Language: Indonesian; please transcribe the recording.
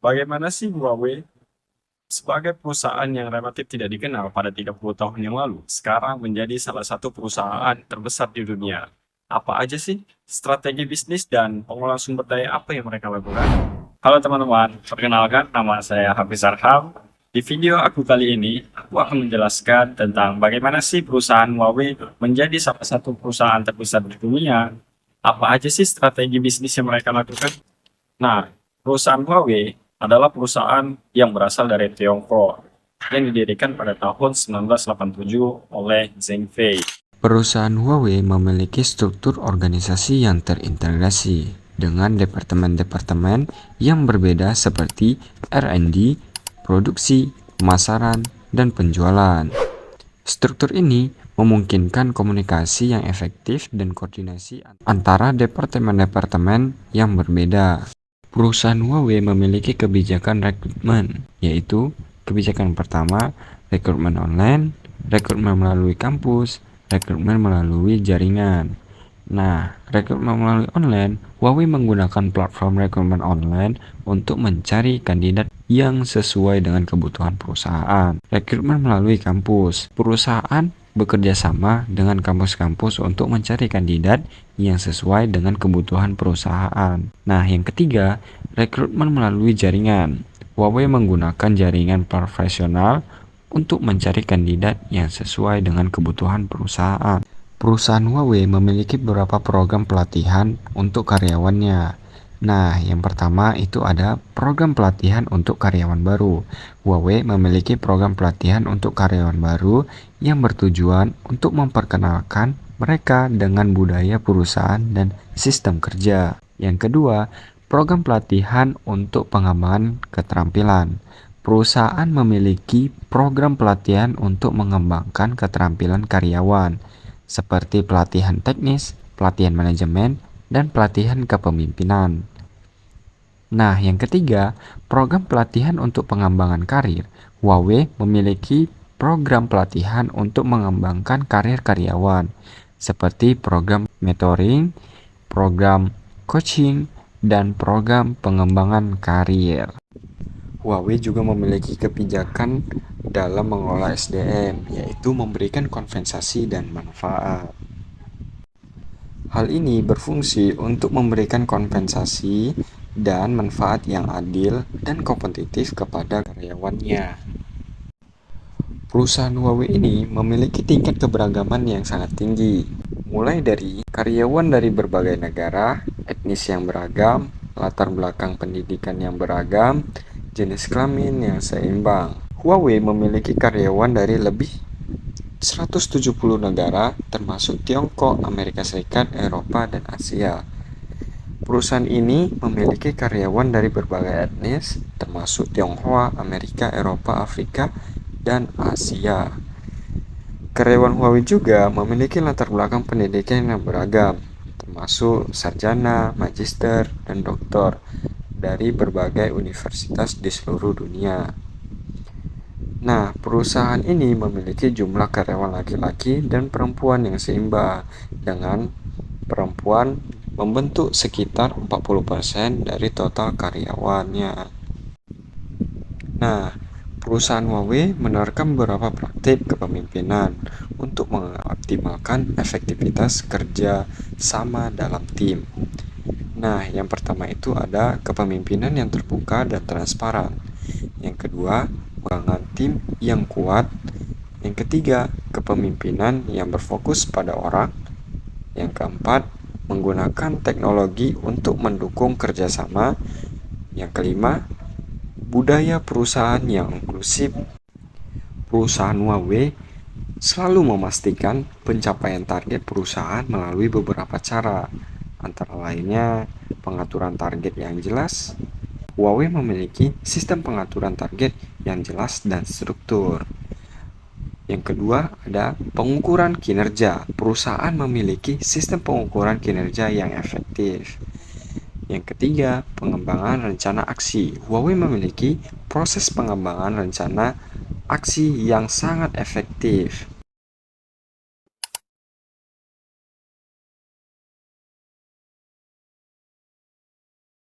Bagaimana sih Huawei sebagai perusahaan yang relatif tidak dikenal pada 30 tahun yang lalu, sekarang menjadi salah satu perusahaan terbesar di dunia? Apa aja sih strategi bisnis dan pengolahan sumber daya apa yang mereka lakukan? Halo teman-teman, perkenalkan nama saya Hafiz Arham. Di video aku kali ini, aku akan menjelaskan tentang bagaimana sih perusahaan Huawei menjadi salah satu perusahaan terbesar di dunia. Apa aja sih strategi bisnis yang mereka lakukan? Nah, perusahaan Huawei adalah perusahaan yang berasal dari Tiongkok yang didirikan pada tahun 1987 oleh Zheng Fei. Perusahaan Huawei memiliki struktur organisasi yang terintegrasi dengan departemen-departemen yang berbeda seperti R&D, produksi, pemasaran, dan penjualan. Struktur ini memungkinkan komunikasi yang efektif dan koordinasi antara departemen-departemen yang berbeda. Perusahaan Huawei memiliki kebijakan rekrutmen, yaitu kebijakan pertama, rekrutmen online, rekrutmen melalui kampus, rekrutmen melalui jaringan. Nah, rekrutmen melalui online, Huawei menggunakan platform rekrutmen online untuk mencari kandidat yang sesuai dengan kebutuhan perusahaan. Rekrutmen melalui kampus, perusahaan bekerja sama dengan kampus-kampus untuk mencari kandidat yang sesuai dengan kebutuhan perusahaan. Nah, yang ketiga, rekrutmen melalui jaringan. Huawei menggunakan jaringan profesional untuk mencari kandidat yang sesuai dengan kebutuhan perusahaan. Perusahaan Huawei memiliki beberapa program pelatihan untuk karyawannya. Nah, yang pertama itu ada program pelatihan untuk karyawan baru. Huawei memiliki program pelatihan untuk karyawan baru yang bertujuan untuk memperkenalkan mereka dengan budaya perusahaan dan sistem kerja. Yang kedua, program pelatihan untuk pengembangan keterampilan. Perusahaan memiliki program pelatihan untuk mengembangkan keterampilan karyawan, seperti pelatihan teknis, pelatihan manajemen, dan pelatihan kepemimpinan. Nah, yang ketiga, program pelatihan untuk pengembangan karir. Huawei memiliki program pelatihan untuk mengembangkan karir karyawan, seperti program mentoring, program coaching, dan program pengembangan karir. Huawei juga memiliki kebijakan dalam mengelola SDM, yaitu memberikan kompensasi dan manfaat. Hal ini berfungsi untuk memberikan kompensasi dan manfaat yang adil dan kompetitif kepada karyawannya. Perusahaan Huawei ini memiliki tingkat keberagaman yang sangat tinggi, mulai dari karyawan dari berbagai negara, etnis yang beragam, latar belakang pendidikan yang beragam, jenis kelamin yang seimbang. Huawei memiliki karyawan dari lebih 170 negara termasuk Tiongkok, Amerika Serikat, Eropa, dan Asia. Perusahaan ini memiliki karyawan dari berbagai etnis termasuk Tionghoa, Amerika, Eropa, Afrika, dan Asia. Karyawan Huawei juga memiliki latar belakang pendidikan yang beragam, termasuk sarjana, magister, dan doktor dari berbagai universitas di seluruh dunia. Nah, perusahaan ini memiliki jumlah karyawan laki-laki dan perempuan yang seimbang, dengan perempuan membentuk sekitar 40% dari total karyawannya. Nah, perusahaan Huawei menerapkan beberapa praktik kepemimpinan untuk mengoptimalkan efektivitas kerja sama dalam tim. Nah, yang pertama itu ada kepemimpinan yang terbuka dan transparan. Yang kedua, pengembangan tim yang kuat. Yang ketiga, kepemimpinan yang berfokus pada orang. Yang keempat, menggunakan teknologi untuk mendukung kerjasama. Yang kelima, budaya perusahaan yang inklusif. Perusahaan Huawei selalu memastikan pencapaian target perusahaan melalui beberapa cara, antara lainnya pengaturan target yang jelas. Huawei memiliki sistem pengaturan target yang jelas dan struktur. Yang kedua ada pengukuran kinerja. Perusahaan memiliki sistem pengukuran kinerja yang efektif. Yang ketiga, pengembangan rencana aksi. Huawei memiliki proses pengembangan rencana aksi yang sangat efektif.